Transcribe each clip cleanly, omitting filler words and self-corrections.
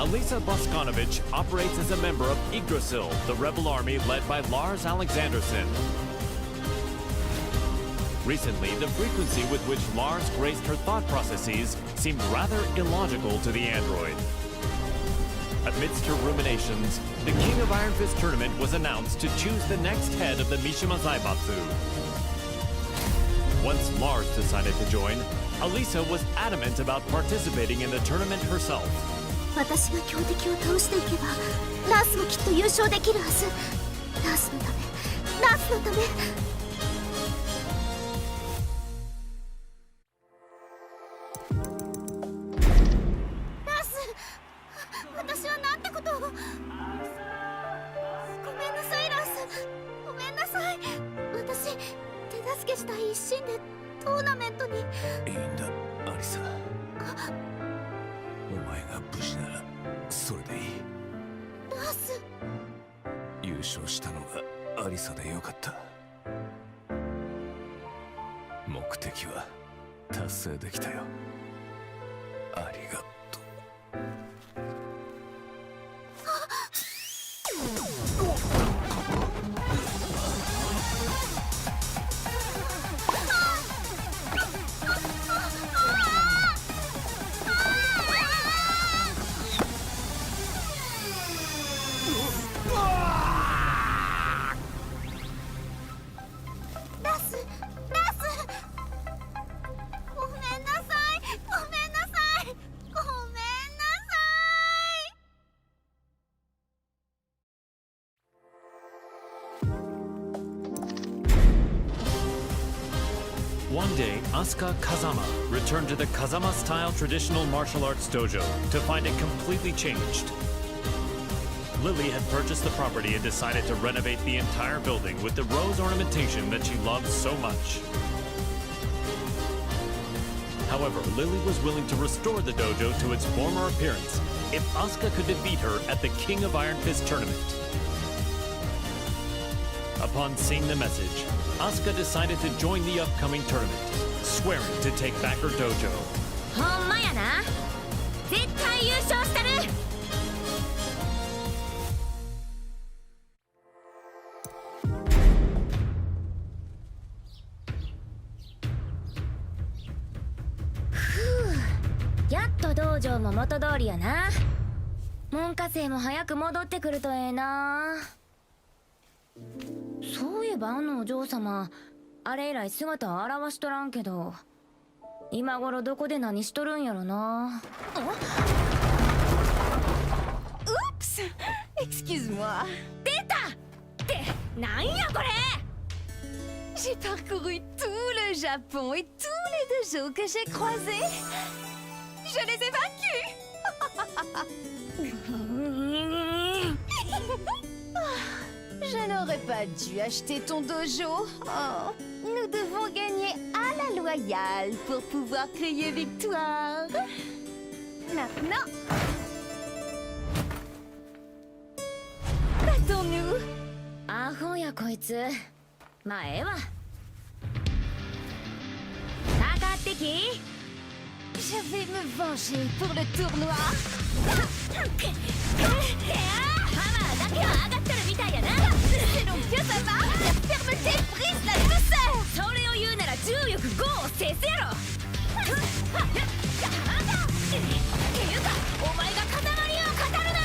Alisa Boskanovich operates as a member of Yggdrasil, the rebel army led by Lars Alexanderson. Recently, the frequency with which Lars graced her thought processes seemed rather illogical to the android. Amidst her ruminations, the King of Iron Fist tournament was announced to choose the next head of the Mishima Zaibatsu. Once Lars decided to join, Alisa was adamant about participating in the tournament herself. 私が強敵を倒していけばナースもきっと優勝できるはず。ナースのため、ナースのため。ナース、私はなんてことを。ごめんなさいラース、ごめんなさい。私手助けしたい一心でトーナメントに。いいんだアリサ、お前が無事ならそれでいい。ラース、優勝したのがアリサでよかった。目的は達成できたよ。ありがとう。One day, Asuka Kazama returned to the Kazama-style traditional martial arts dojo to find it completely changed. Lily had purchased the property and decided to renovate the entire building with the rose ornamentation that she loved so much. However, Lily was willing to restore the dojo to its former appearance if Asuka could defeat her at the King of Iron Fist tournament. Upon seeing the message, Asuka decided to join the upcoming tournament, swearing to take back her dojo. ほんまやな。絶対優勝したる。やっと道場も元通りやな。門下生も早く戻ってくるとええな。そういえばあのお嬢様、あれ以来姿を現しとらんけど、今頃どこで何しとるんやろな。Oups! Excuse-moi. 出たってなんやこれ。 J'ai parcouru tout le Japon et tous les dojos que j'ai croisés. Je les ai vaincus. Je n'aurais pas dû acheter ton dojo. Oh, nous devons gagner à la loyale pour pouvoir crier victoire. Maintenant, battons-nous. アホやこいつ。まあええわ。かかってき。 Je vais me venger pour le tournoi. ハマーだけは上がってるみたいやな。 Selon que ça marche, la fermeté brise la douceur. それを言うなら重力5を制すやろ。っていうかお前が塊を語るな。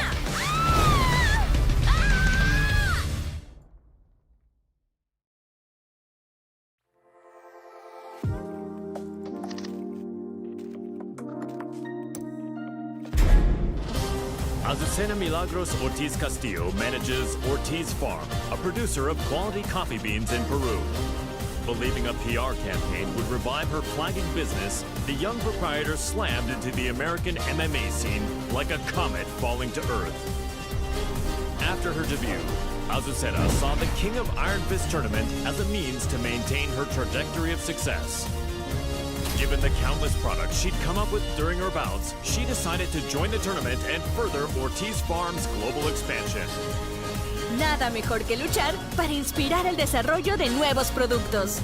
Azucena Milagros Ortiz Castillo manages Ortiz Farm, a producer of quality coffee beans in Peru. Believing a PR campaign would revive her flagging business, the young proprietor slammed into the American MMA scene like a comet falling to Earth. After her debut, Azucena saw the King of Iron Fist tournament as a means to maintain her trajectory of success. Given the countless products she'd come up with during her bouts, she decided to join the tournament and further Ortiz Farm's global expansion. Nada mejor que luchar para inspirar el desarrollo de nuevos productos.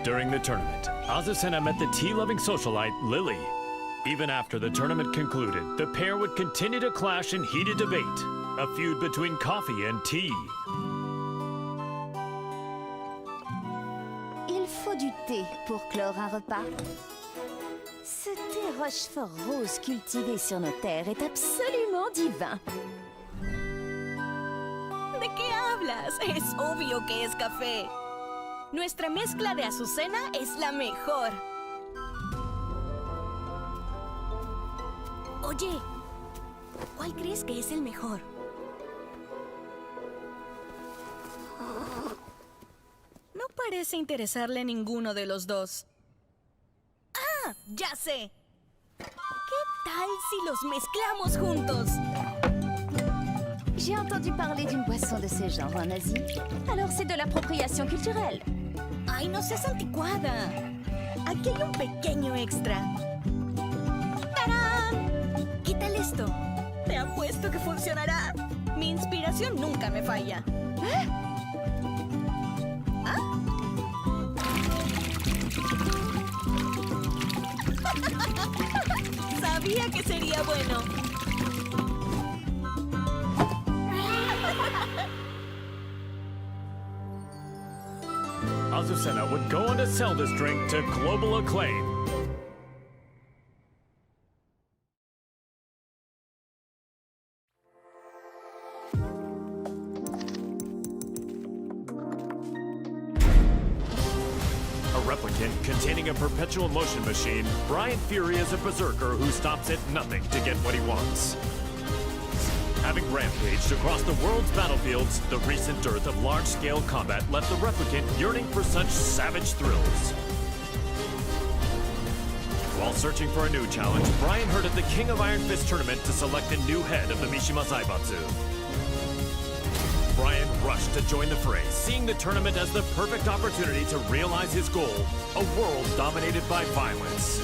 During the tournament, Azucena met the tea-loving socialite Lily. Even after the tournament concluded, the pair would continue to clash in heated debate, a feud between coffee and tea. Il faut du thé pour clore un repas. Ce thé Rochefort rose cultivé sur nos terres est absolument divin. ¿De qué hablas? Es obvio que es café. Nuestra mezcla de azucena es la mejor. Oye, ¿cuál crees que es el mejor? No parece interesarle ninguno de los dos. ¡Ah! ¡Ya sé! ¿Qué tal si los mezclamos juntos? J'ai entendu parler d'une boisson de ce genre en Asie. Alors c'est de l'appropriation culturelle. ¡Ay, no seas anticuada! Aquí hay un pequeño extra. ¡Tarán! ¿Qué tal esto? Te apuesto que funcionará. Mi inspiración nunca me falla. ¿Ah? Sabía que sería bueno. Azucena would go on to sell this drink to global acclaim. A replicant containing a perpetual motion machine, Brian Fury is a berserker who stops at nothing to get what he wants. Having rampaged across the world's battlefields, the recent dearth of large-scale combat left the replicant yearning for such savage thrills. While searching for a new challenge, Brian heard of the King of Iron Fist tournament to select a new head of the Mishima Zaibatsu. Brian rushed to join the fray, seeing the tournament as the perfect opportunity to realize his goal, a world dominated by violence.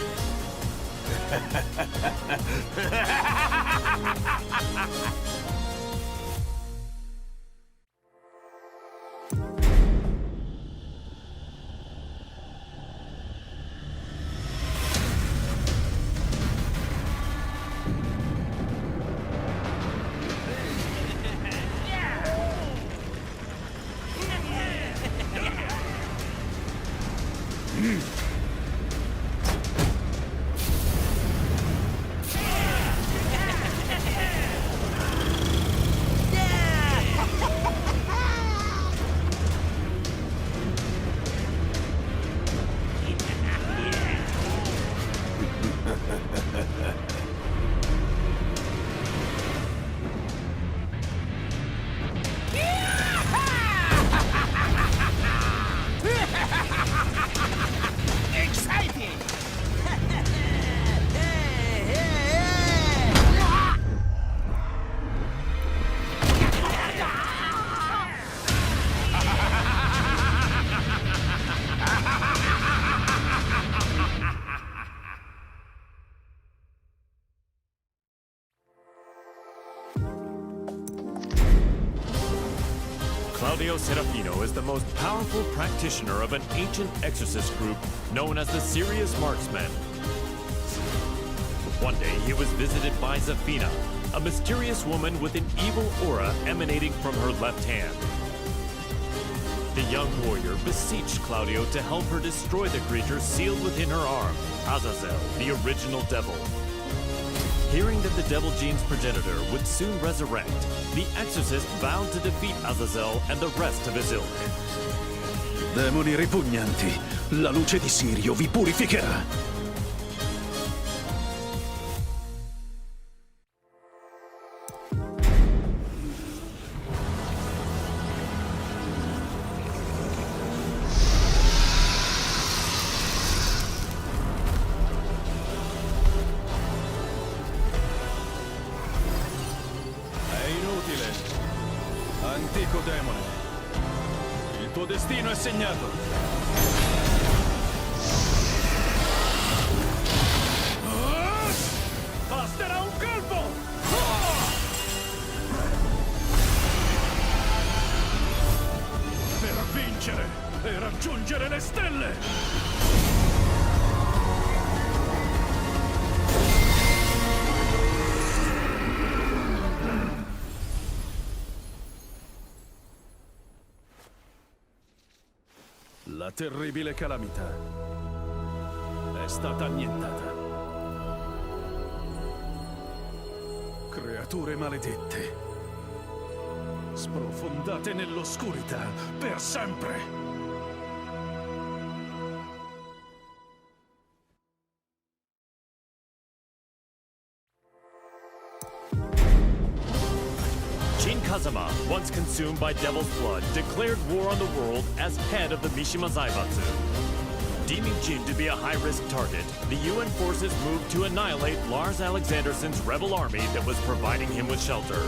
Claudio Serafino is the most powerful practitioner of an ancient exorcist group known as the Serious Marksmen. One day he was visited by Zafina, a mysterious woman with an evil aura emanating from her left hand. The young warrior beseeched Claudio to help her destroy the creature sealed within her arm, Azazel, the original devil. Hearing that the Devil Gene's progenitor would soon resurrect, the exorcist vowed to defeat Azazel and the rest of his ilk. Demoni ripugnanti, la luce di Sirio vi purificherà. Antico demone, il tuo destino è segnato. Basterà un colpo! Per vincere! e raggiungere le stelle! La terribile calamità è stata annientata. Creature maledette, sprofondate nell'oscurità per sempre. Jin Kazama, once consumed by Devil's Blood, declared war on the world as head of the Mishima Zaibatsu. Deeming Jin to be a high-risk target, the UN forces moved to annihilate Lars Alexandersson's rebel army that was providing him with shelter.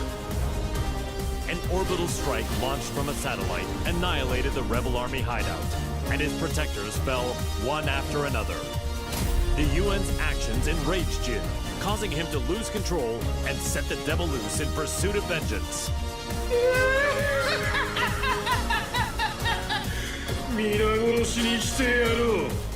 An orbital strike launched from a satellite annihilated the rebel army hideout, and his protectors fell one after another. The UN's actions enraged Jin, causing him to lose control and set the devil loose in pursuit of vengeance. 皆殺しにしてやろう。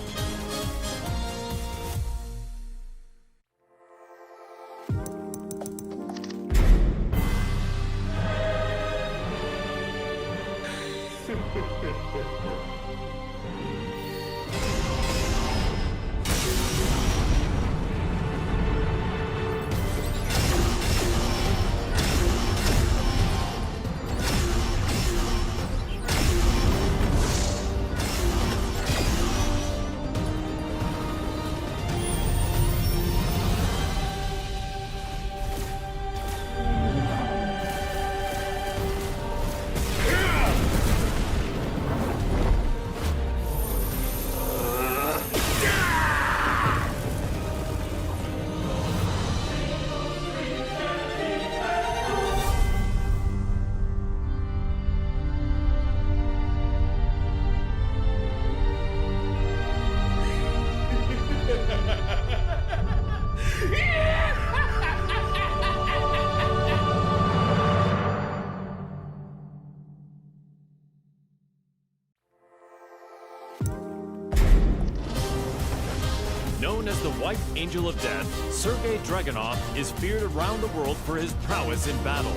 Known as the White Angel of Death, Sergei Dragunov is feared around the world for his prowess in battle.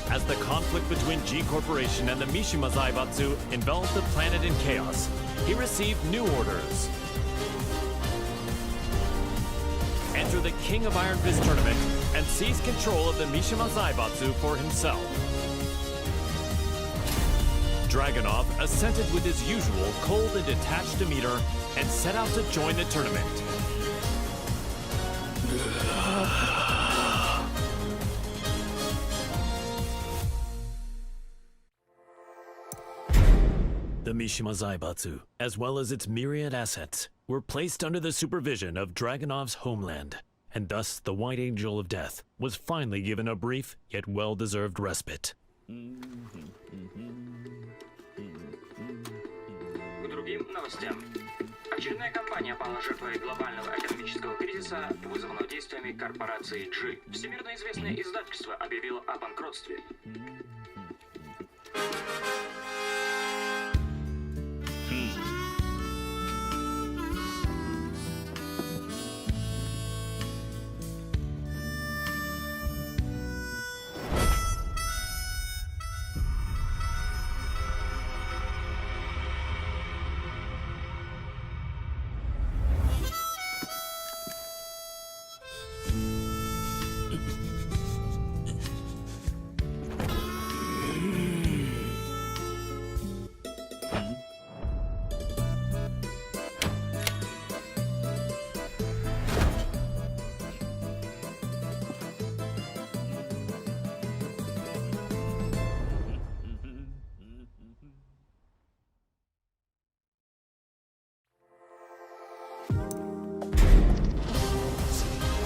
As the conflict between G Corporation and the Mishima Zaibatsu enveloped the planet in chaos, he received new orders. Enter the King of Iron Fist tournament and seize control of the Mishima Zaibatsu for himself. Dragunov assented with his usual cold and detached demeanor and set out to join the tournament. The Mishima Zaibatsu, as well as its myriad assets, were placed under the supervision of Dragunov's homeland, and thus the White Angel of Death was finally given a brief yet well-deserved respite. К другим новостям. Очередная компания пала жертвой глобального экономического кризиса, вызванного действиями корпорации G. Всемирно известное издательство объявило о банкротстве.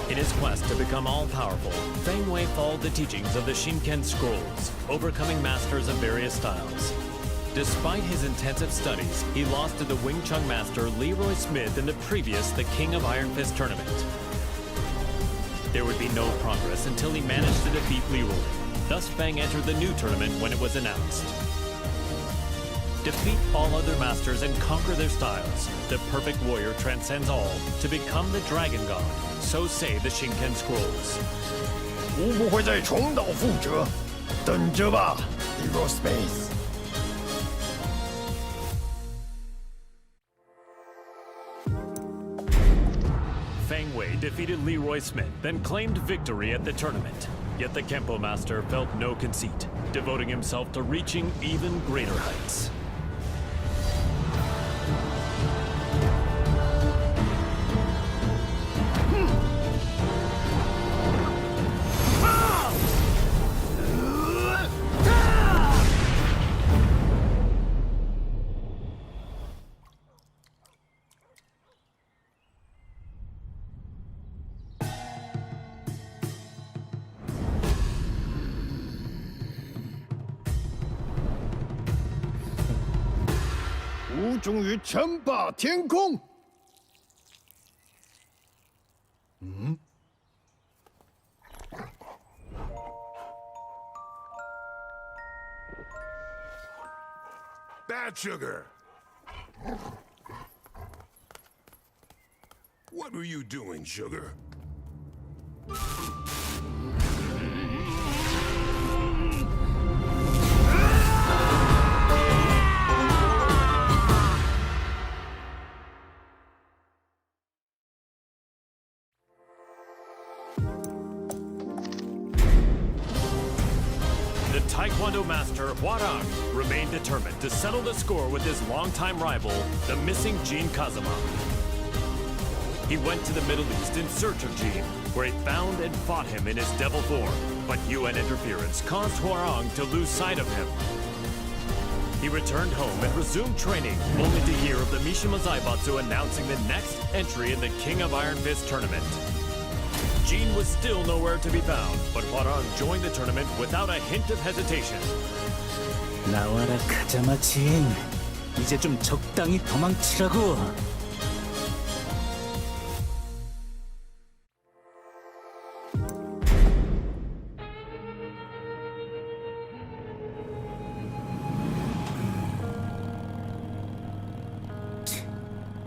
In his quest to become all-powerful, Feng Wei followed the teachings of the Shinken Scrolls, overcoming masters of various styles. Despite his intensive studies, he lost to the Wing Chun master Leroy Smith in the previous The King of Iron Fist tournament. There would be no progress until he managed to defeat Leroy. Thus Feng entered the new tournament when it was announced. defeat all other masters and conquer their styles. The perfect warrior transcends all to become the Dragon God. So say the Shinken Scrolls. 无不会再重蹈覆辙，等着吧 ，Hero Space。 Fang Wei defeated Leroy Smith, then claimed victory at the tournament. Yet the Kempo Master felt no conceit, devoting himself to reaching even greater heights. "吾终于称霸天空。Bad sugar. What were you doing, sugar? The Taekwondo master Hwarang remained determined to settle the score with his longtime rival, the missing Jin Kazama. He went to the Middle East in search of Jin, where he found and fought him in his devil form, but UN interference caused Hwarang to lose sight of him. He returned home and resumed training, only to hear of the Mishima Zaibatsu announcing the next entry in the King of Iron Fist tournament. Jin was still nowhere to be found, but Hwarang joined the tournament without a hint of hesitation. 나와라 가자마 진. 이제 좀 적당히 도망치라고.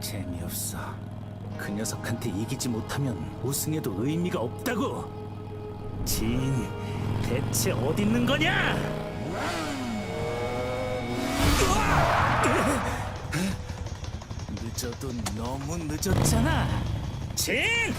재미없어. 그 녀석한테 이기지 못하면 우승해도 의미가 없다고. 진, 대체 어디 있는 거냐? 늦어도 너무 늦었잖아. 진!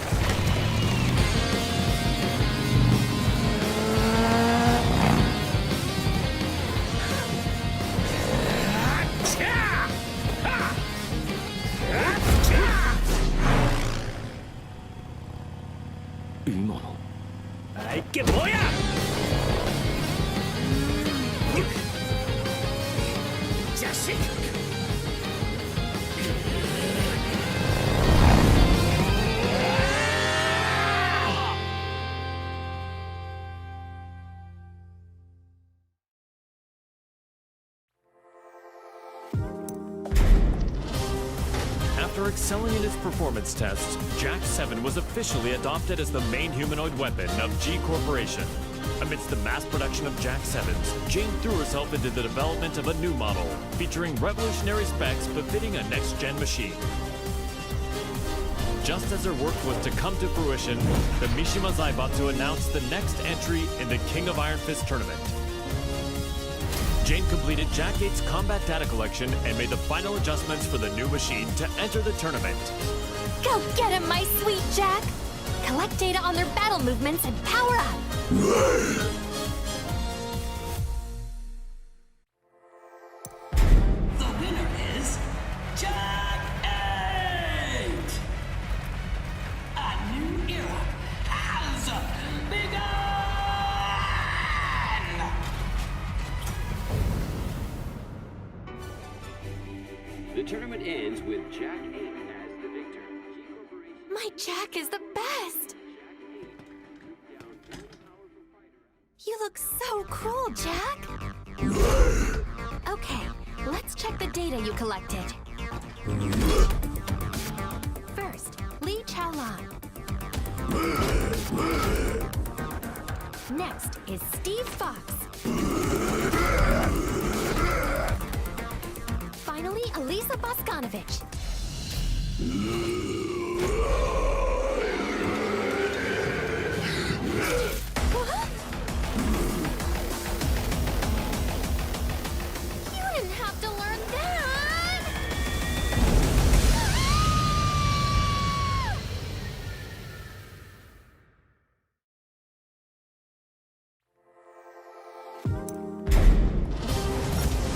아, 이게 뭐야? 자식! After excelling in his performance tests, Jack 7 was officially adopted as the main humanoid weapon of G Corporation. Amidst the mass production of Jack 7s, Jane threw herself into the development of a new model, featuring revolutionary specs befitting a next-gen machine. Just as her work was to come to fruition, the Mishima Zaibatsu announced the next entry in the King of Iron Fist tournament. Jane completed Jack 8's combat data collection and made the final adjustments for the new machine to enter the tournament. Go get him, my sweet Jack! Collect data on their battle movements and power up! The winner is Jack 8! A new era has begun! The tournament ends with Jack 8 as the victor. My Jack is the best! You look so cool, Jack! Okay, let's check the data you collected. First, Li Chaolan. Next is Steve Fox. Lisa Boskanovich. You didn't have to learn that!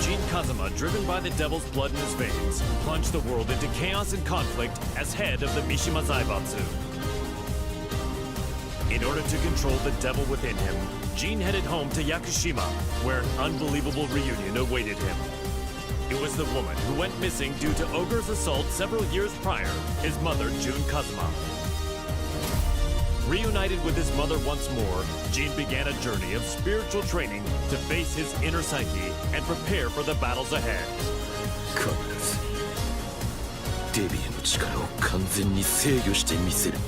Jin Kazama, driven by the devil's blood in his veins, plunged the world into chaos and conflict as head of the Mishima Zaibatsu. In order to control the devil within him, Jin headed home to Yakushima, where an unbelievable reunion awaited him. It was the woman who went missing due to Ogre's assault several years prior, his mother, Jun Kazama. Reunited with his mother once more, Jin began a journey of spiritual training to face his inner psyche and prepare for the battles ahead. 必ずデビエの力を完全に制御してみせる。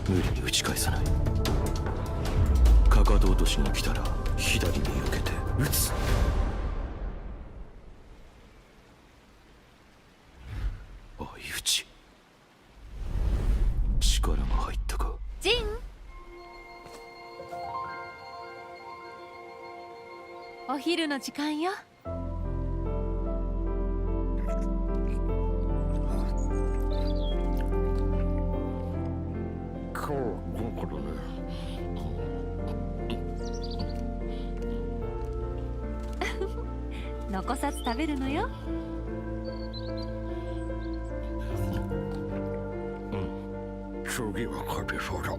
無理に打ち返さない。かかと落としが来たら左に避けて打つ。相打ち。力が入ったか。ジン、お昼の時間よ。残さず食べるのよ。次は勝てそうだ。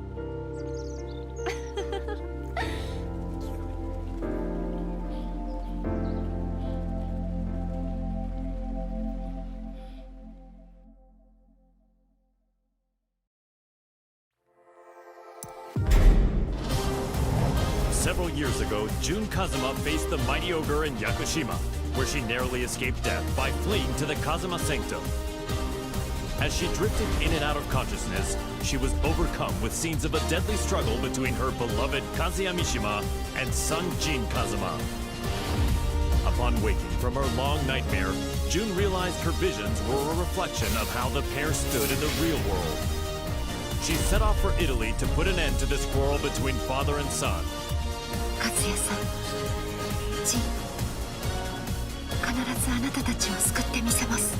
Several years ago, Jun Kazama faced the mighty ogre in Yakushima, where she narrowly escaped death by fleeing to the Kazama Sanctum. As she drifted in and out of consciousness, she was overcome with scenes of a deadly struggle between her beloved Kazuya Mishima and son Jin Kazama. Upon waking from her long nightmare, Jun realized her visions were a reflection of how the pair stood in the real world. She set off for Italy to put an end to this quarrel between father and son. 和也さん、ジン、必ずあなたたちを救ってみせます。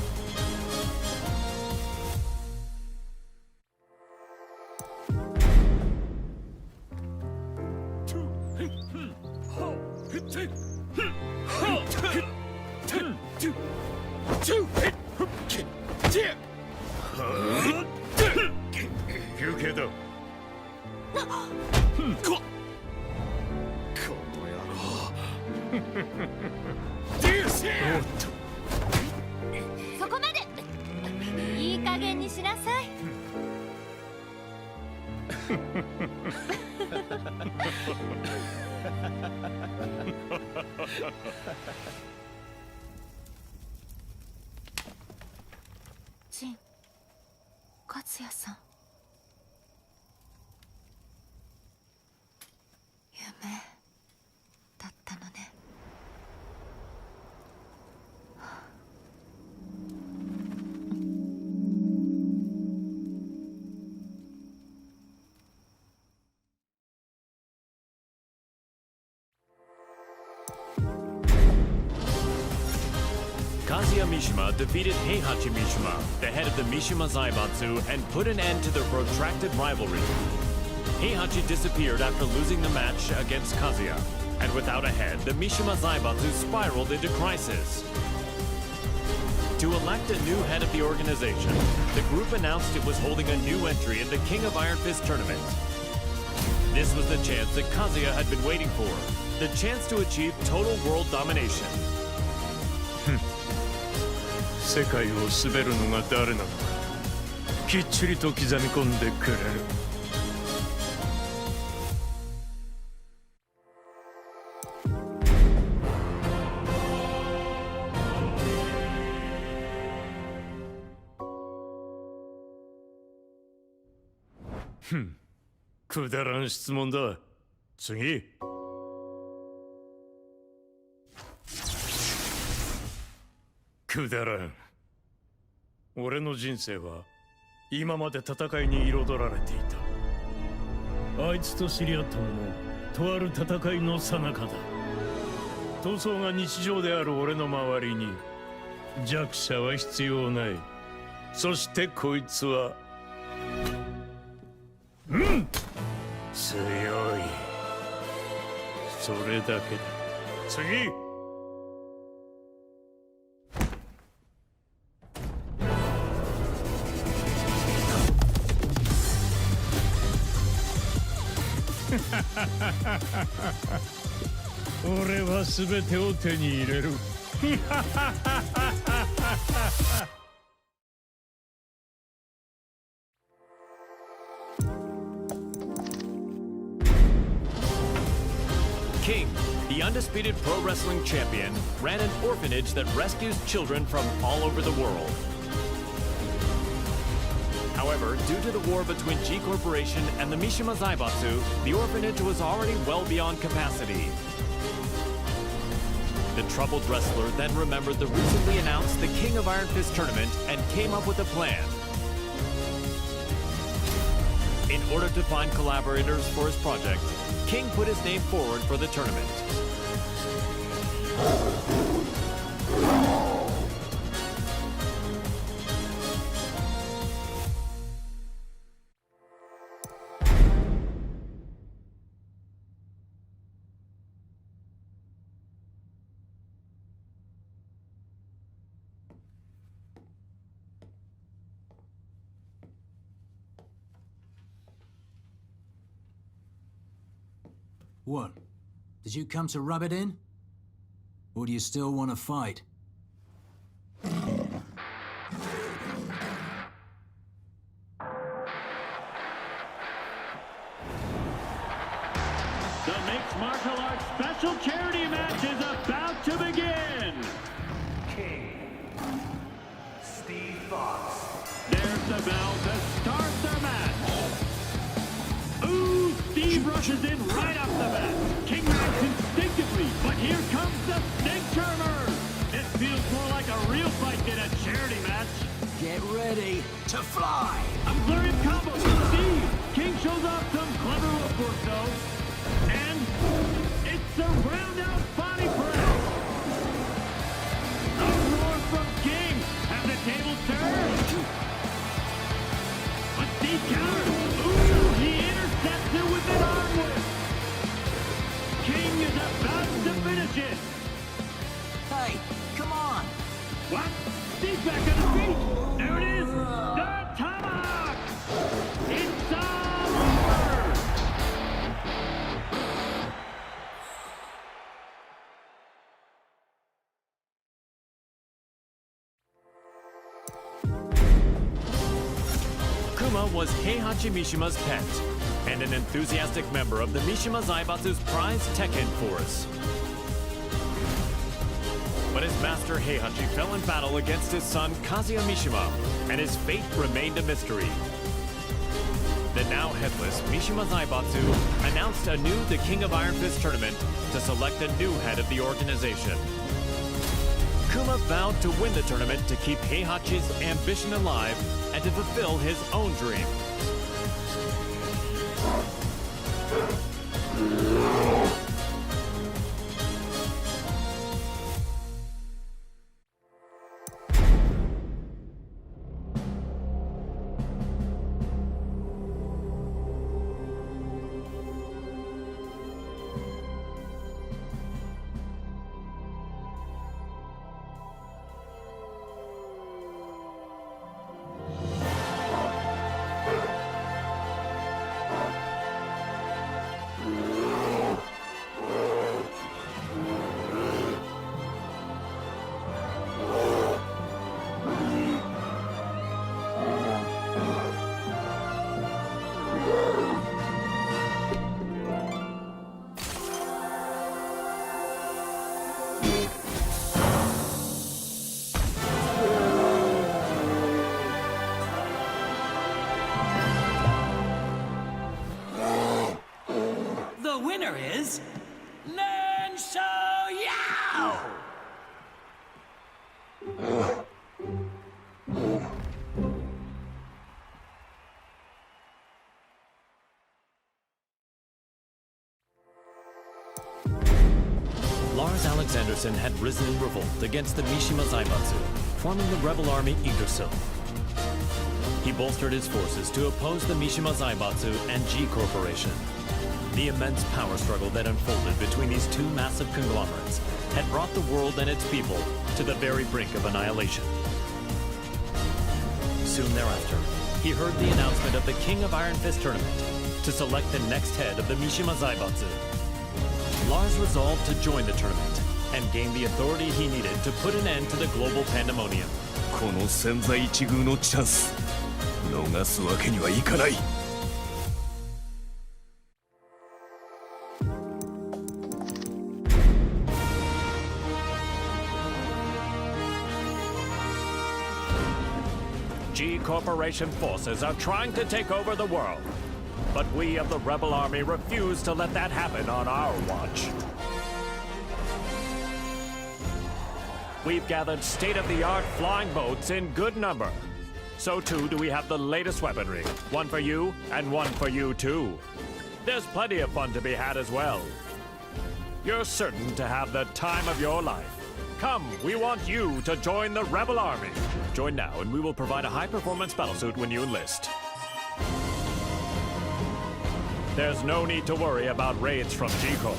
休憩だ。そこまで。いい加減にしなさい。ジン、和也さん。夢だったのね。Kazuya Mishima defeated Heihachi Mishima, the head of the Mishima Zaibatsu, and put an end to their protracted rivalry. Heihachi disappeared after losing the match against Kazuya, and without a head, the Mishima Zaibatsu spiraled into crisis. To elect a new head of the organization, the group announced it was holding a new entry in the King of Iron Fist tournament. This was the chance that Kazuya had been waiting for. the chance to achieve total world domination. 世界を滑るのが誰なのかきっちりと刻み込んでくれる。くだらん質問だ。次。くだらん。俺の人生は今まで戦いに彩られていた。あいつと知り合ったのもとある戦いの最中だ。闘争が日常である俺の周りに弱者は必要ない。そしてこいつは強い。それだけだ。次。俺は全てを手に入れる。King, the undisputed pro wrestling champion, ran an orphanage that rescues children from all over the world. However, due to the war between G Corporation and the Mishima Zaibatsu, the orphanage was already well beyond capacity. The troubled wrestler then remembered the recently announced the King of Iron Fist tournament and came up with a plan. In order to find collaborators for his project, King put his name forward for the tournament. What? Did you come to rub it in? Or do you still want to fight? The mixed martial arts special charity match is about to begin! King. Steve Fox. There's the bell to start the match! Ooh, Steve rushes in right off the bat. King reacts instinctively, but here comes the snake charmer! This feels more like a real fight than a charity match. Get ready to fly! A flurry of combos from Steve! King shows off some clever footwork though. And it's a round-out body press! A roar from King! Have the tables turned? But Steve counters! Ooh, he intercepts it with an arm whip! King is about to finish it! Hey, come on! What? Steve's back on his feet! There it is! The tomahawk! It's all over! Kuma was Heihachi Mishima's pet, and an enthusiastic member of the Mishima Zaibatsu's prized TEKKEN force. But his master Heihachi fell in battle against his son Kazuya Mishima, and his fate remained a mystery. The now headless Mishima Zaibatsu announced anew the King of Iron Fist tournament to select a new head of the organization. Kuma vowed to win the tournament to keep Heihachi's ambition alive and to fulfill his own dream. Lars Alexanderson had risen in revolt against the Mishima Zaibatsu, forming the rebel army Yggdrasil. He bolstered his forces to oppose the Mishima Zaibatsu and G Corporation. The immense power struggle that unfolded between these two massive conglomerates had brought the world and its people to the very brink of annihilation. Soon thereafter, he heard the announcement of the King of Iron Fist tournament to select the next head of the Mishima Zaibatsu. Lars resolved to join the tournament and gain the authority he needed to put an end to the global pandemonium. この千載一遇のチャンス逃すわけにはいかない。G Corporation forces are trying to take over the world, but we of the Rebel Army refuse to let that happen on our watch. We've gathered state-of-the-art flying boats in good number. So too do we have the latest weaponry, one for you and one for you too. There's plenty of fun to be had as well. You're certain to have the time of your life. Come, we want you to join the Rebel Army. Join now and we will provide a high-performance battlesuit when you enlist. There's no need to worry about raids from G-Corp.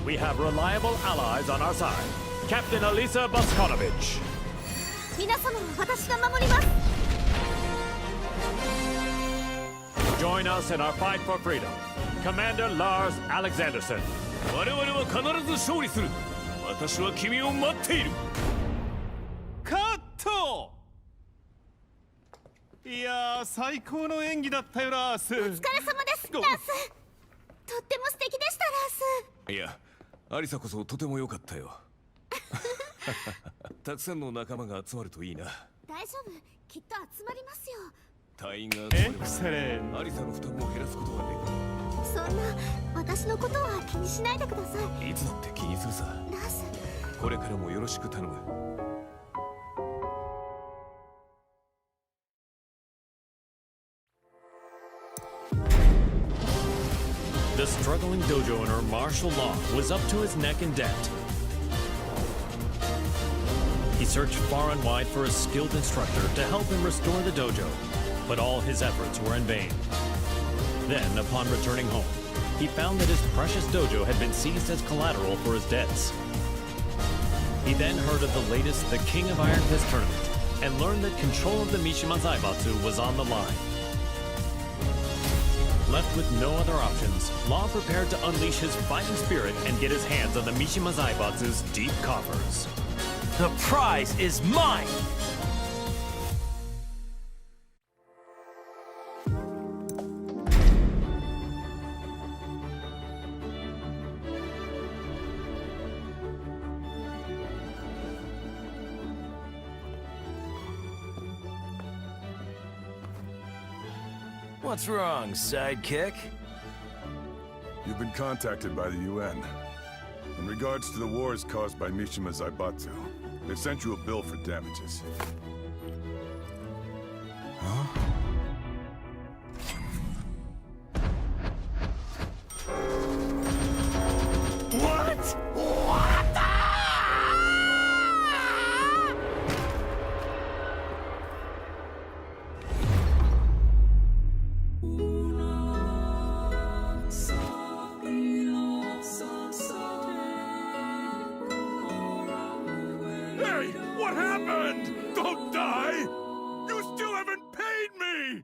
We have reliable allies on our side. Captain Elisa Boskonovich. 皆様を私が守ります。 Join us in our fight for freedom. Commander Lars Alexanderson. 我々は必ず勝利する。私は君を待っている。カット。いやー、最高の演技だったよラース。お疲れ様です、ラース。とっても素敵でした、ラース。いや、アリサこそとても良かったよ。たくさんの仲間が集まるといいな。大丈夫、きっと集まりますよ。隊員が集まればアリサの負担を減らすことができる。そんな私のことは気にしないでください。いつだって気にするさ。ラース、これからもよろしく頼む。The struggling dojo owner, Marshall Law, was up to his neck in debt. He searched far and wide for a skilled instructor to help him restore the dojo, but all his efforts were in vain. Then, upon returning home, he found that his precious dojo had been seized as collateral for his debts. He then heard of the latest The King of Iron Fist tournament and learned that control of the Mishima Zaibatsu was on the line. Left with no other options, Law prepared to unleash his fighting spirit and get his hands on the Mishima Zaibatsu's deep coffers. The prize is mine! What's wrong, sidekick? You've been contacted by the UN. In regards to the wars caused by Mishima Zaibatsu, they've sent you a bill for damages. Huh? What? What the? Hey, what happened? Don't die! You still haven't paid me!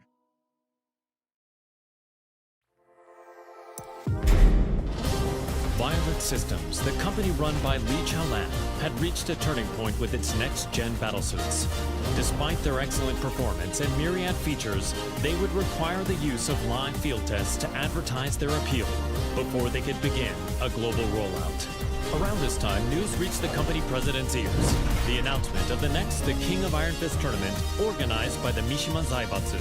Violet Systems, the company run by Li Chaolan, had reached a turning point with its next-gen battlesuits. Despite their excellent performance and myriad features, they would require the use of live field tests to advertise their appeal before they could begin a global rollout. Around this time, news reached the company president's ears. The announcement of the next The King of Iron Fist tournament organized by the Mishima Zaibatsu.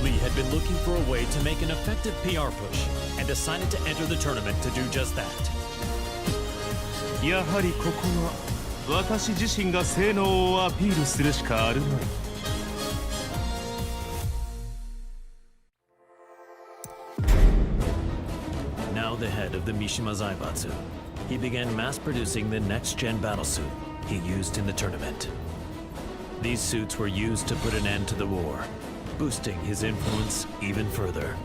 Lee had been looking for a way to make an effective PR push and decided to enter the tournament to do just that. やはりここは私自身が性能をアピールするしかあるまい。Now the head of the Mishima Zaibatsu, he began mass-producing the next-gen battlesuit he used in the tournament. These suits were used to put an end to the war, boosting his influence even further.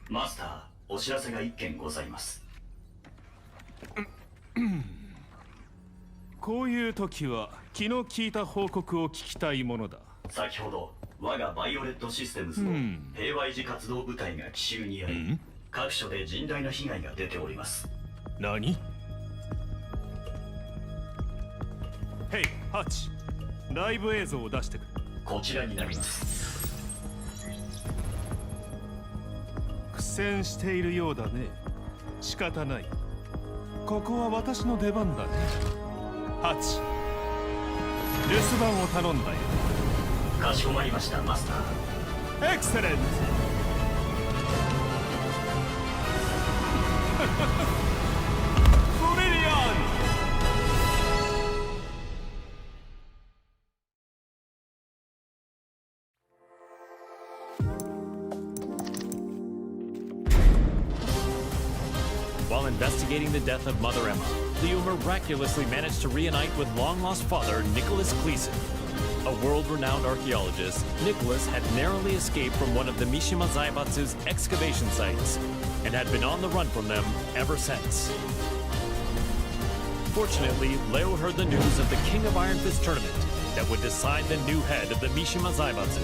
Master, お知らせが一件ございます。こういう時は気の利いた報告を聞きたいものだ。先ほど我がバイオレットシステムズの平和維持活動部隊が奇襲に遭い、各所で甚大な被害が出ております。何？ヘイ、ハチ、ライブ映像を出してくれ。こちらになります。苦戦しているようだね。仕方ない。ここは私の出番だね。ハチ、留守番を頼んだよ。かしこまりました、マスター。エクセレント。ブリリアン。While investigating the death of Mother Emma, Leo miraculously managed to reunite with long-lost father Nicholas Gleason. A world-renowned archaeologist, Nicholas had narrowly escaped from one of the Mishima Zaibatsu's excavation sites and had been on the run from them ever since. Fortunately, Leo heard the news of the King of Iron Fist tournament that would decide the new head of the Mishima Zaibatsu.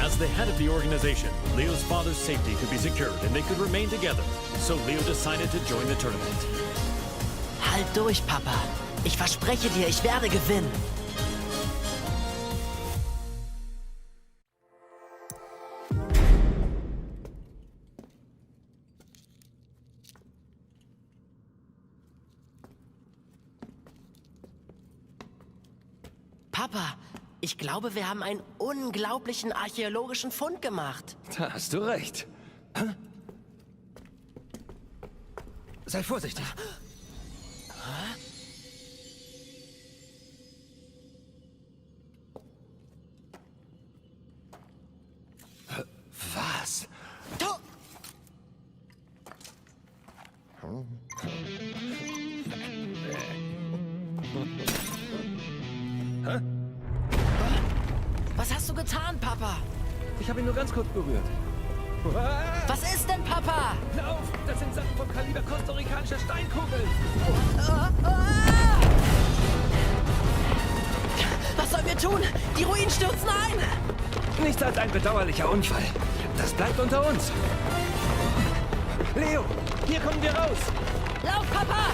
As the head of the organization, Leo's father's safety could be secured and they could remain together, so Leo decided to join the tournament. Halt durch, Papa. Ich verspreche dir, ich werde gewinnen. Papa, ich glaube, wir haben einen unglaublichen archäologischen Fund gemacht. Da hast du recht. Hä? Sei vorsichtig. Was? Hä? Was hast du getan, Papa? Ich habe ihn nur ganz kurz berührt. Was ist denn, Papa? Lauf! Das sind Sachen vom Kaliber kostarikanischer Steinkugeln! Was sollen wir tun? Die Ruinen stürzen ein! Nichts als ein bedauerlicher Unfall. Das bleibt unter uns. Leo, hier kommen wir raus! Lauf, Papa!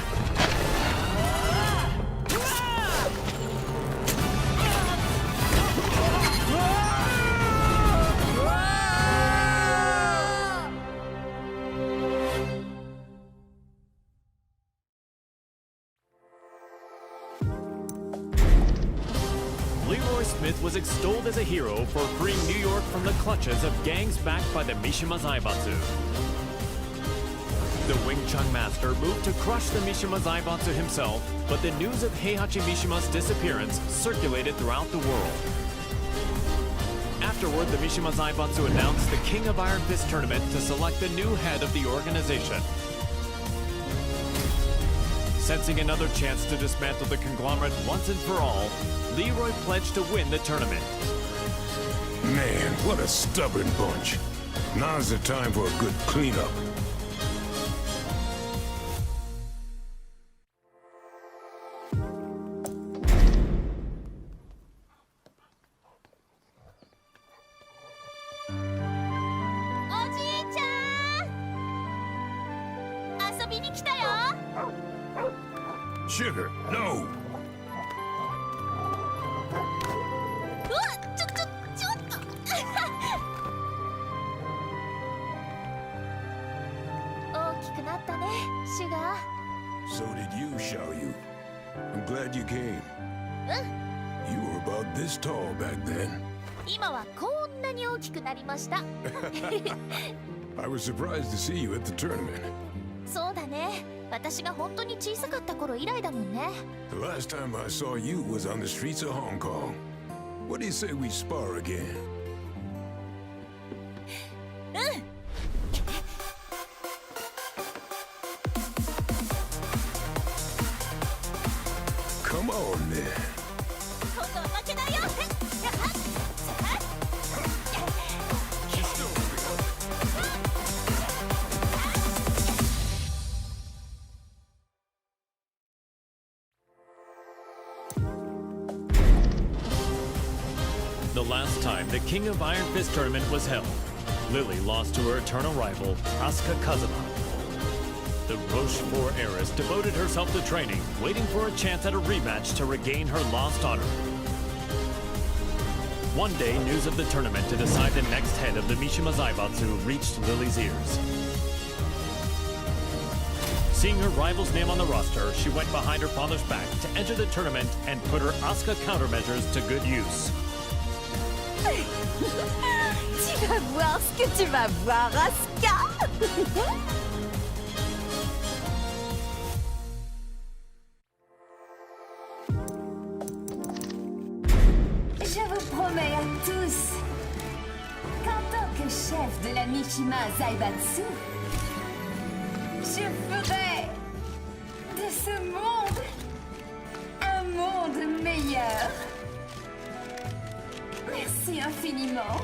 Leroy Smith was extolled as a hero for freeing New York from the clutches of gangs backed by the Mishima Zaibatsu. The Wing Chun master moved to crush the Mishima Zaibatsu himself, but the news of Heihachi Mishima's disappearance circulated throughout the world. Afterward, the Mishima Zaibatsu announced the King of Iron Fist tournament to select the new head of the organization. Sensing another chance to dismantle the conglomerate once and for all, Leroy pledged to win the tournament. Man, what a stubborn bunch. Now's the time for a good cleanup. Sugar, no! 大きくなったね、シュガー。 So did you, Xiaoyu. I'm glad you came. You were about this tall back then. 今はこんなに大きくなりました。I was surprised to see you at the tournament. そうだね。私が本当に小さかった頃以来だもんね。The last time I saw you was on the streets of Hong Kong. What do you say we spar again? うん。Come on, then. 今度は負けないよ。The last time the King of Iron Fist tournament was held, Lily lost to her eternal rival, Asuka Kazama. The Rochefort heiress devoted herself to training, waiting for a chance at a rematch to regain her lost honor. One day, news of the tournament to decide the next head of the Mishima Zaibatsu reached Lily's ears. Seeing her rival's name on the roster, she went behind her father's back to enter the tournament and put her Asuka countermeasures to good use. Tu vas voir ce que tu vas voir, Asuka. Je vous promets à tous qu'en tant que chef de la Mishima Zaibatsu, je ferai de ce monde un monde meilleur. Merci infiniment.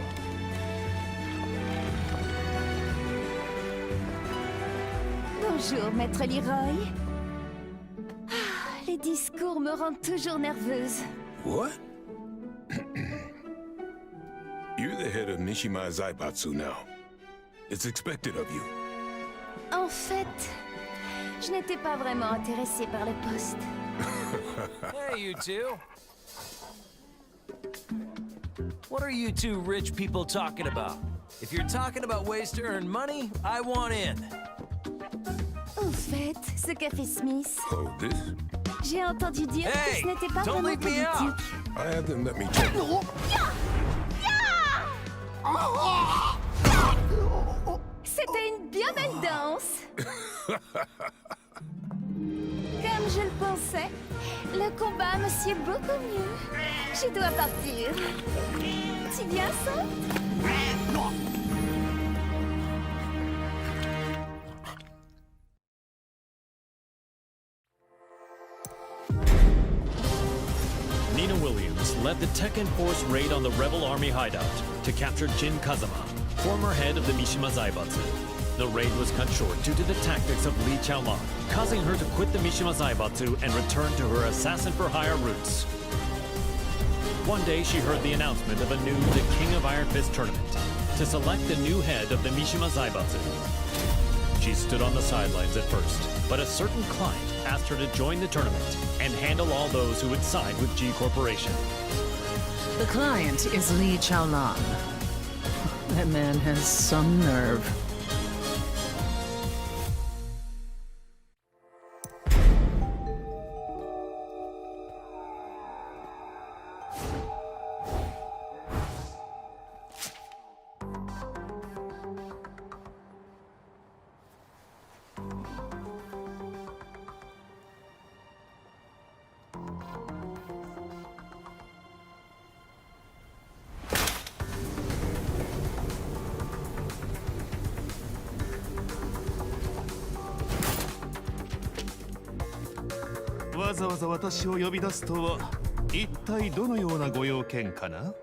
Bonjour, Maître Leroy. Ah, les discours me rendent toujours nerveuse. What? You're the head of Mishima Zaibatsu now. It's expected of you. En fait, je n'étais pas vraiment intéressée par le poste. Hey, you two. What are you two rich people talking about? If you're talking about ways to earn money, I want in. En fait, ce qu'a fait Smith. Oh, this? J'ai entendu dire que ce n'était pas vraiment politique. I have them let me check. C'était une bien belle danse. Comme je le pensais, le combat me sied beaucoup mieux. Je dois partir. Tu viens, ça? Nina Williams led the Tekken Force raid on the Rebel Army hideout to capture Jin Kazama, former head of the Mishima Zaibatsu. The raid was cut short due to the tactics of Li Chaolan, causing her to quit the Mishima Zaibatsu and return to her assassin-for-hire roots. One day, she heard the announcement of a new The King of Iron Fist tournament to select the new head of the Mishima Zaibatsu. She stood on the sidelines at first, but a certain client asked her to join the tournament and handle all those who would side with G Corporation. The client is Li Chaolan. That man has some nerve.わざわざ私を呼び出すとは一体どのようなご用件かな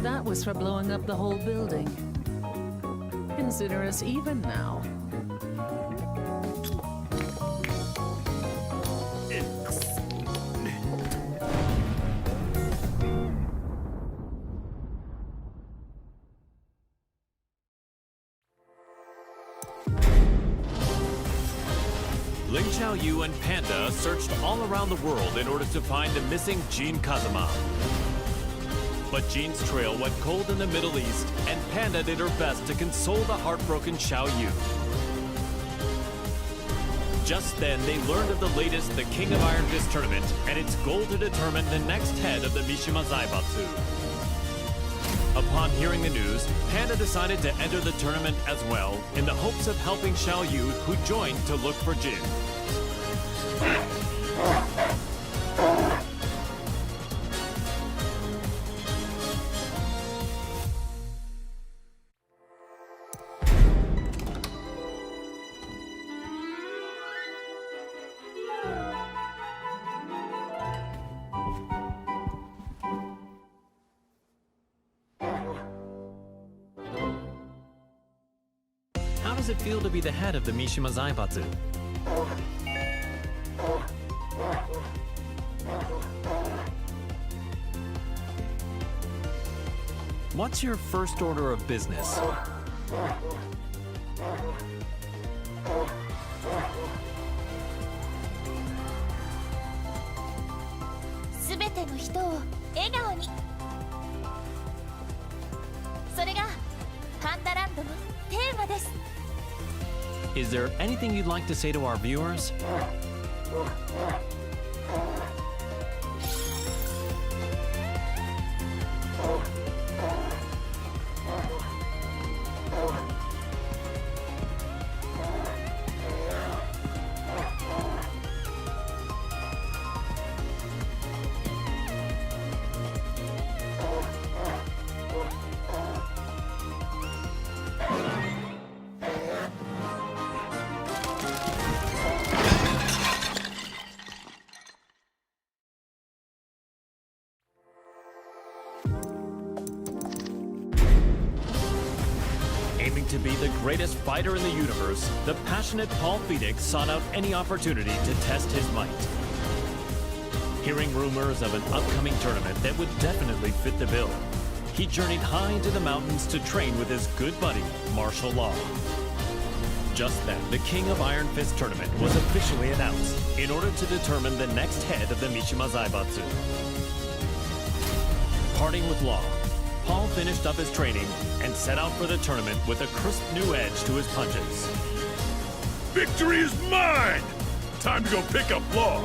That was for blowing up the whole building. Consider us even now. Ling Xiaoyu and Panda searched all around the world in order to find the missing Jin Kazama. But Jin's trail went cold in the Middle East, and Panda did her best to console the heartbroken Xiao Yu. Just then, they learned of the latest The King of Iron Fist tournament and its goal to determine the next head of the Mishima Zaibatsu. Upon hearing the news, Panda decided to enter the tournament as well, in the hopes of helping Xiao Yu, who joined to look for Jin. How does it feel to be the head of the Mishima Zaibatsu? What's your first order of business? すべての人を笑顔に。それがパンダランドのテーマです。 Is there anything you'd like to say to our viewers? Aiming to be the greatest fighter in the universe, the passionate Paul Phoenix sought out any opportunity to test his might. Hearing rumors of an upcoming tournament that would definitely fit the bill, he journeyed high into the mountains to train with his good buddy, Martial Law. Just then, the King of Iron Fist tournament was officially announced in order to determine the next head of the Mishima Zaibatsu. Parting with Law, Paul finished up his training and set out for the tournament with a crisp new edge to his punches. Victory is mine! Time to go pick up Law.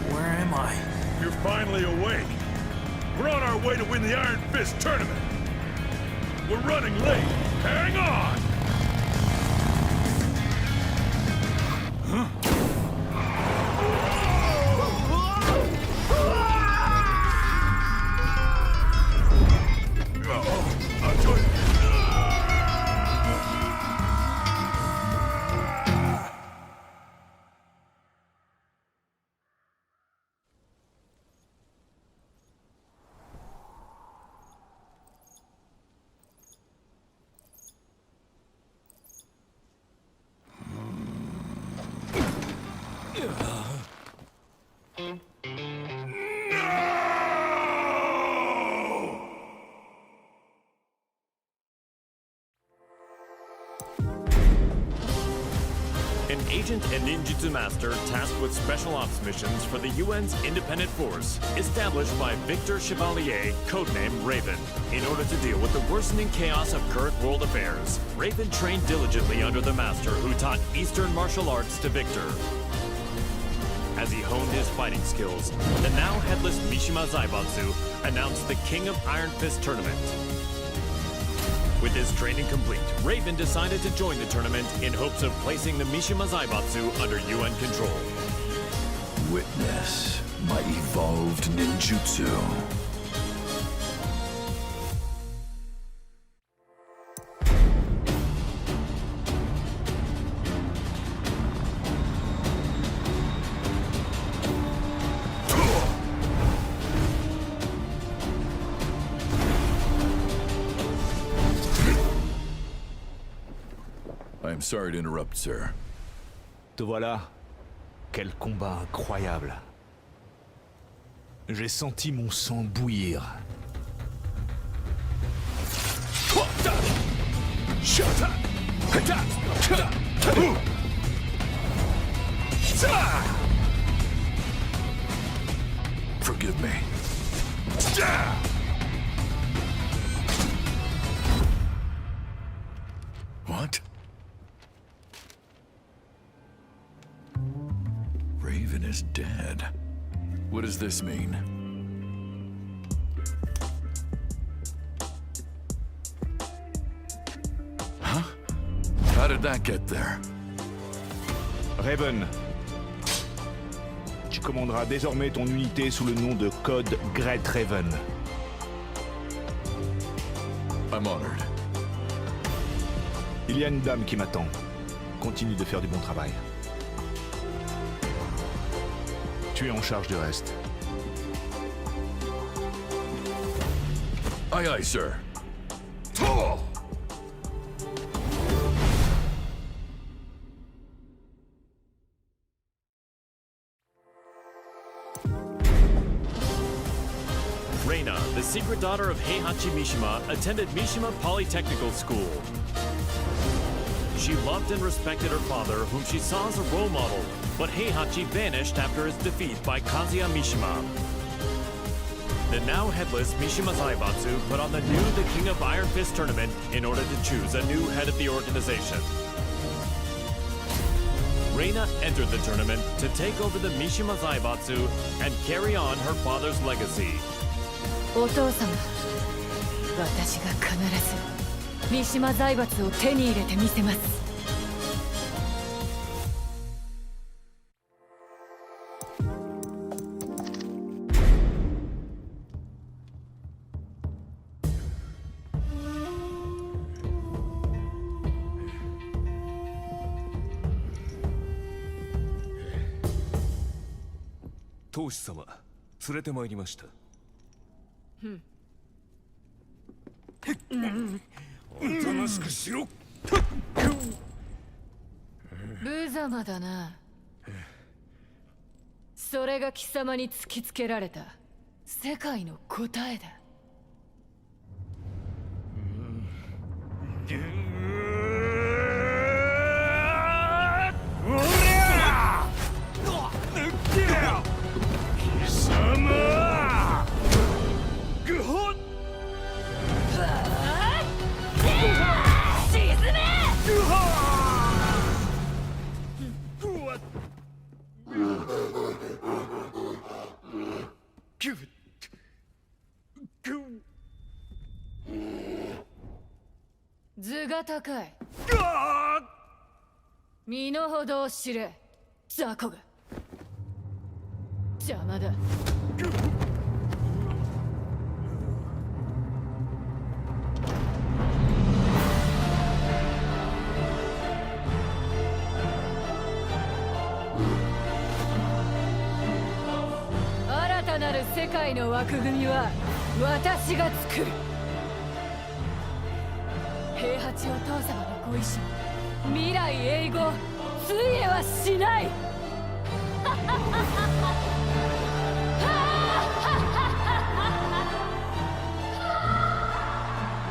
Where am I? You're finally awake. We're on our way to win the Iron Fist tournament. We're running late. Hang on! Huh? I'll join you. An agent and ninjutsu master tasked with special ops missions for the UN's independent force, established by Victor Chevalier, codenamed Raven. In order to deal with the worsening chaos of current world affairs, Raven trained diligently under the master who taught Eastern martial arts to Victor. As he honed his fighting skills, the now headless Mishima Zaibatsu announced the King of Iron Fist tournament. With his training complete, Raven decided to join the tournament in hopes of placing the Mishima Zaibatsu under UN control. Witness my evolved ninjutsu. I'm sorry to interrupt, sir. Te voilà. Quel combat incroyable. J'ai senti mon sang bouillir. Forgive me. What? Raven is dead. What does this mean? Huh? How did that get there? Raven, tu commanderas désormais ton unité sous le nom de code Great Raven. I'm honored. Il y a une dame qui m'attend. Continue de faire du bon travail. Tu es en charge du reste. Aye, aye, sir. Reina, the secret daughter of Heihachi Mishima, attended Mishima Polytechnical School. She loved and respected her father, whom she saw as a role model, but Heihachi vanished after his defeat by Kazuya Mishima. The now headless Mishima Zaibatsu put on the King of Iron Fist tournament in order to choose a new head of the organization. Reina entered the tournament to take over the Mishima Zaibatsu and carry on her father's legacy. お父様、私が必ず三島財閥を手に入れてみせます。当主様、連れてまいりました。おとなしくしろ。無様だな。それが貴様に突きつけられた世界の答えだ。図が高い。身の程を知れ、雑魚が。邪魔だ。新たなる世界の枠組みは私が作る。平八お父様のご意志、未来永劫ついえはしない。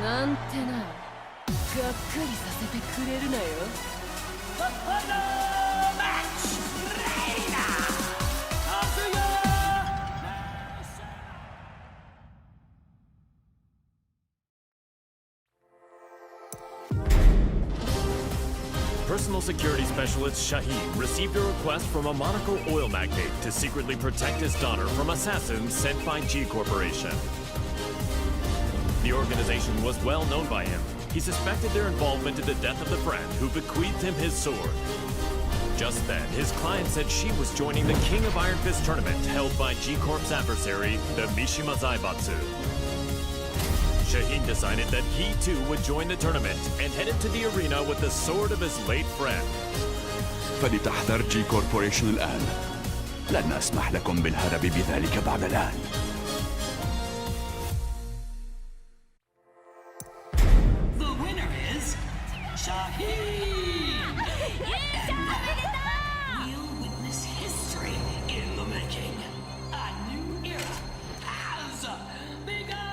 なんてな、がっかりさせてくれるなよ。Personal security specialist Shaheen received a request from a Monaco oil magnate to secretly protect his daughter from assassins sent by G Corporation. The organization was well known by him. He suspected their involvement in the death of the friend who bequeathed him his sword. Just then, his client said she was joining the King of Iron Fist tournament held by G Corp's adversary, the Mishima Zaibatsu. Shaheen decided that he too would join the tournament and headed to the arena with the sword of his late friend. فلتحذر جي كوربوريشن الآن. لن أسمح لكم بالهرب بذلك بعد الآن. The winner is Shaheen! We'll witness history in the making. A new era has begun!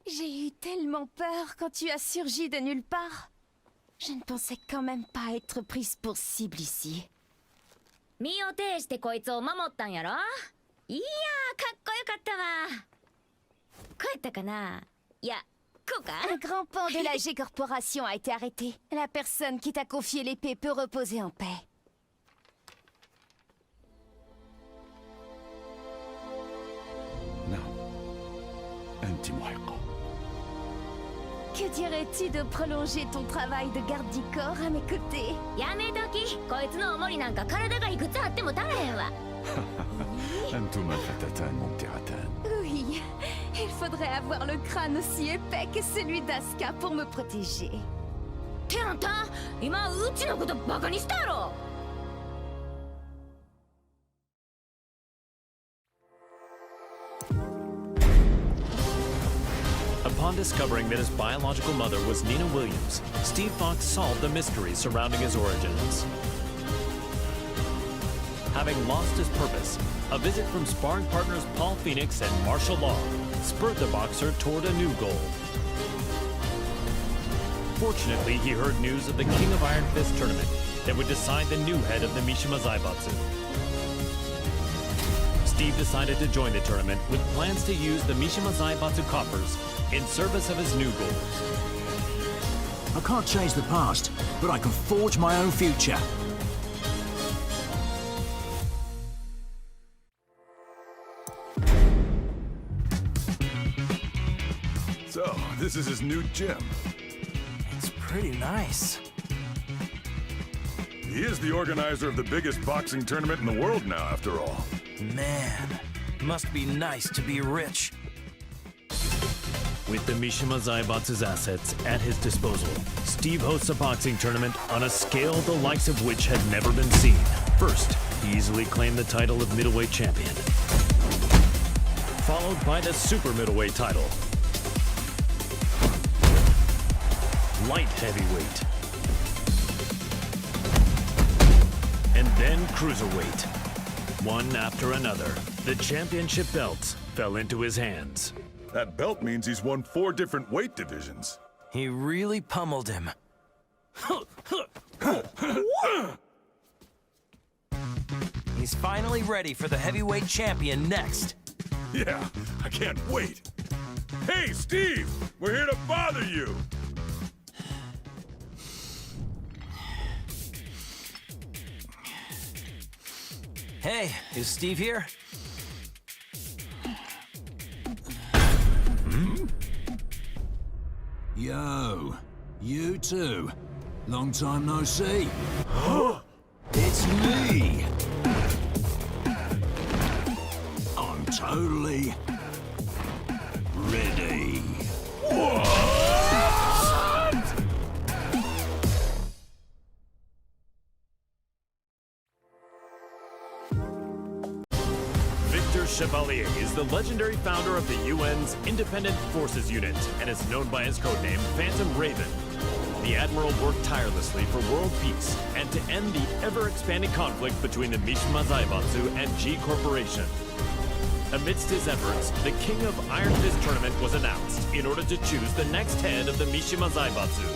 J'ai eu tellement peur quand tu as surgi de nulle part. Je ne pensais quand même pas être prise pour cible ici. 身を挺してこいつを守ったんやろ。いやー、かっこよかったわ。こうやったかな。いや、こうか。 Un grand pan de la G-Corporation a été arrêté. La personne qui t'a confié l'épée peut reposer en paix. أنت محقة. Que dirais-tu de prolonger ton travail de garde du corps à mes côtés? やめとき。こいつの重りなんか体がいくつあっても足らへんわ。 أنتما فتاتان ممتعتان. Oui, il faudrait avoir le crâne aussi épais que celui d'Asuka pour me protéger. ってあんた、今うちのことバカにしたやろ。 Upon discovering that his biological mother was Nina Williams, Steve Fox solved the mystery surrounding his origins. Having lost his purpose, a visit from sparring partners Paul Phoenix and martial law spurred the boxer toward a new goal. Fortunately, he heard news of the King of Iron Fist tournament that would decide the new head of the Mishima Zaibatsu. Steve decided to join the tournament with plans to use the Mishima Zaibatsu coppers in service of his new goal. I can't change the past, but I can forge my own future. So, this is his new gym. It's pretty nice. He is the organizer of the biggest boxing tournament in the world now, after all. Man, must be nice to be rich. With the Mishima Zaibatsu's assets at his disposal, Steve hosts a boxing tournament on a scale the likes of which had never been seen. First, he easily claimed the title of middleweight champion, followed by the super middleweight title, light heavyweight, and then cruiserweight. One after another, the championship belts fell into his hands. That belt means he's won 4 different weight divisions. He really pummeled him. He's finally ready for the heavyweight champion next. Yeah, I can't wait. Hey, Steve! We're here to bother you! Hey, is Steve here? Yo, you too. Long time no see. It's me. I'm totally ready. Victor Chevalier is the legendary founder of the UN's Independent Forces Unit and is known by his codename Phantom Raven. The Admiral worked tirelessly for world peace and to end the ever-expanding conflict between the Mishima Zaibatsu and G Corporation. Amidst his efforts, the King of Iron Fist tournament was announced in order to choose the next head of the Mishima Zaibatsu.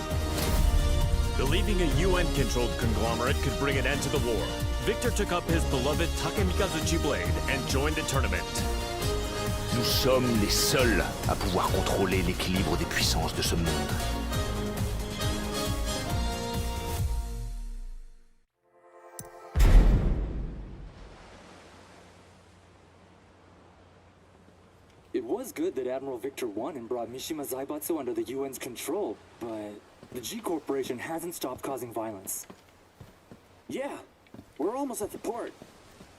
Believing a UN-controlled conglomerate could bring an end to the war, Victor took up his beloved Takemikazuchi blade and joined the tournament. Nous sommes les seuls à pouvoir contrôler l'équilibre des puissances de ce monde. It was good that Admiral Victor won and brought Mishima Zaibatsu under the UN's control, but the G Corporation hasn't stopped causing violence. Yeah, we're almost at the port.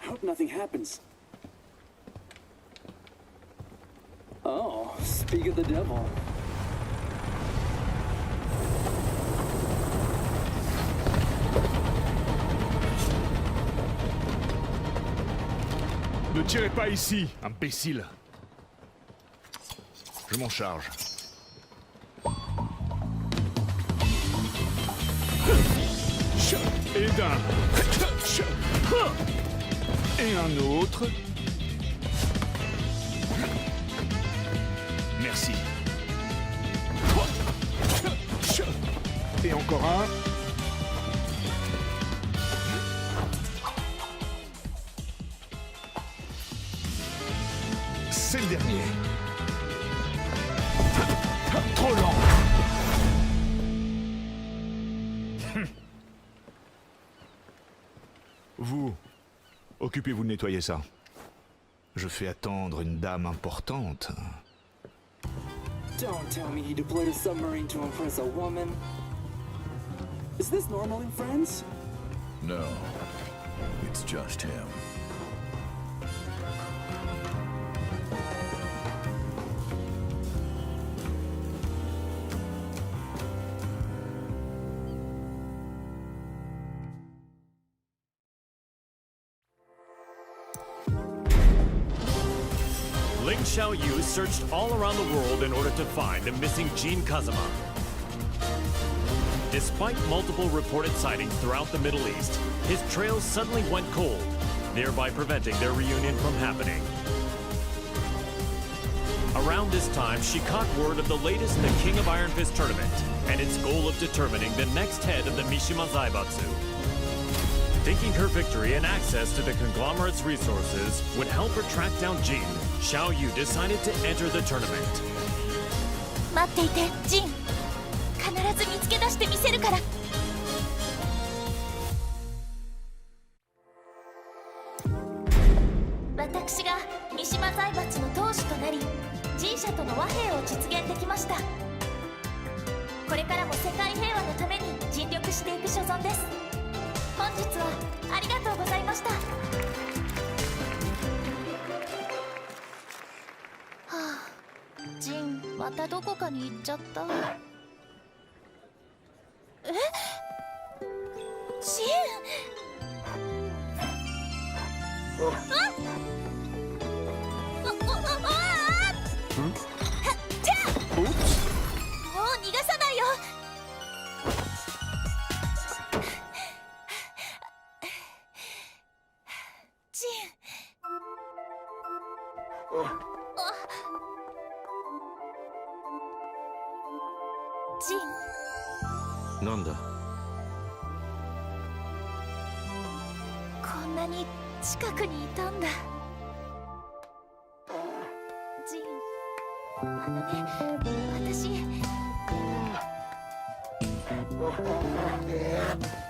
I hope nothing happens. Oh, speak of the devil. Ne tirez pas ici, imbécile. Je m'en charge. Et d'un. Et un autre. Merci. Et encore un. C'est le dernier. Trop lent. Vous, occupez-vous de nettoyer ça. Je fais attendre une dame importante. Don't tell me he deployed a submarine to impress a woman. Is this normal in friends? No, it's just him. Ling Xiaoyu searched all around the world in order to find the missing Jin Kazama. Despite multiple reported sightings throughout the Middle East, his trail suddenly went cold, thereby preventing their reunion from happening. Around this time, she caught word of the latest The King of Iron Fist tournament and its goal of determining the next head of the Mishima Zaibatsu. Thinking her victory and access to the conglomerate's resources would help her track down Jin, Xiaoyu decided to enter the tournament. 待っていて、ジン。必ず見つけ出してみせるから。私が三島財閥の当主となり、G社との和平を実現できました。これからも世界平和のために尽力していく所存です。本日はありがとうございました。はあ、ジン、またどこかに行っちゃった。え？ジン！じゃあ！もう逃がさないよ！ジン。ジン。なんだ？こんなに近くにいたんだ。ジン、私。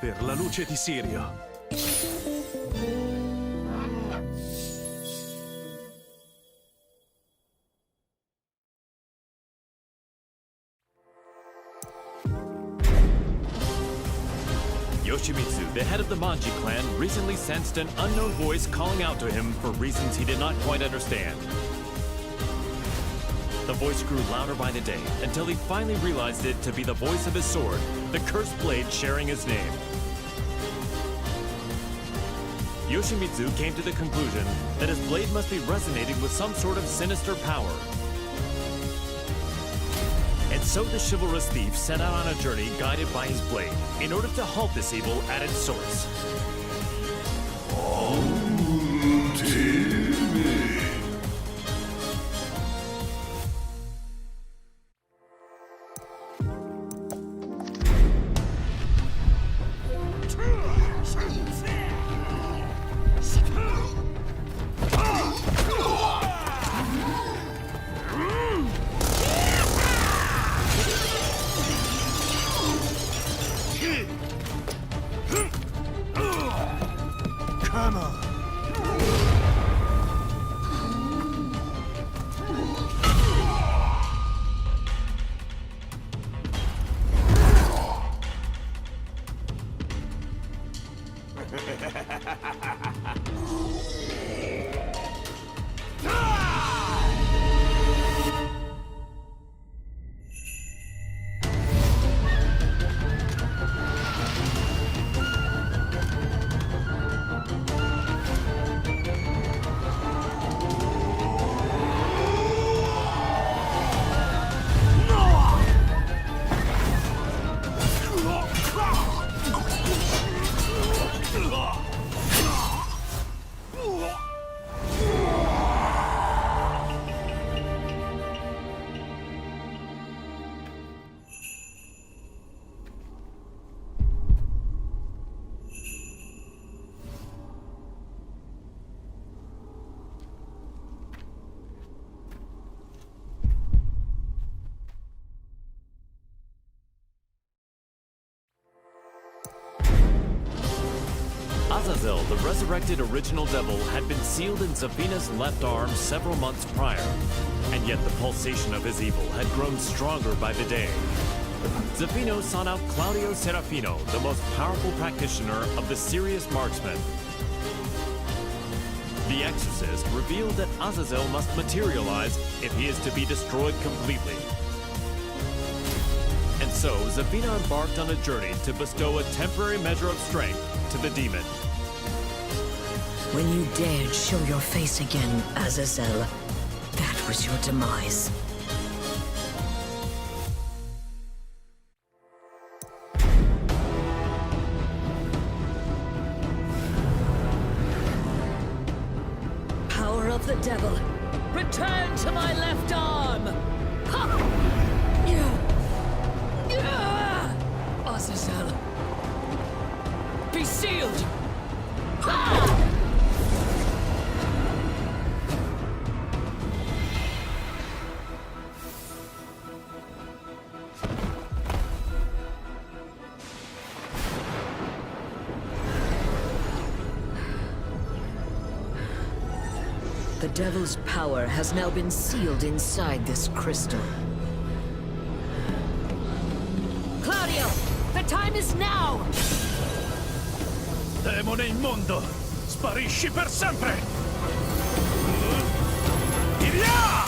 Per la luce di Sirio. Yoshimitsu, the head of the Manji clan, recently sensed an unknown voice calling out to him for reasons he did not quite understand. The voice grew louder by the day until he finally realized it to be the voice of his sword, the cursed blade sharing his name. Yoshimitsu came to the conclusion that his blade must be resonating with some sort of sinister power. And so the chivalrous thief set out on a journey guided by his blade in order to halt this evil at its source. Come on. the resurrected original devil had been sealed in Zafina's left arm several months prior, and yet the pulsation of his evil had grown stronger by the day. Zafino sought out Claudio Serafino, the most powerful practitioner of the serious marksman. The exorcist revealed that Azazel must materialize if he is to be destroyed completely. And so, Zafina embarked on a journey to bestow a temporary measure of strength to the demon. When you dared show your face again, Azazel, that was your demise. Power of the devil, return to my left arm! Ha! Azazel, be sealed! Ha! The devil's power has now been sealed inside this crystal. Claudio, the time is now! Demone immondo, sparisci per sempre! Via!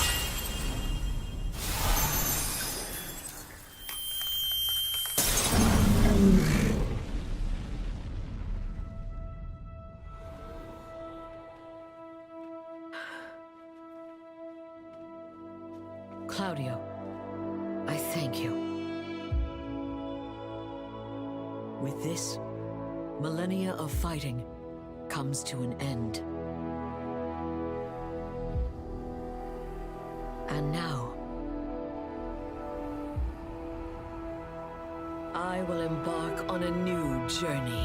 Claudio, I thank you. With this, millennia of fighting comes to an end. And now, I will embark on a new journey.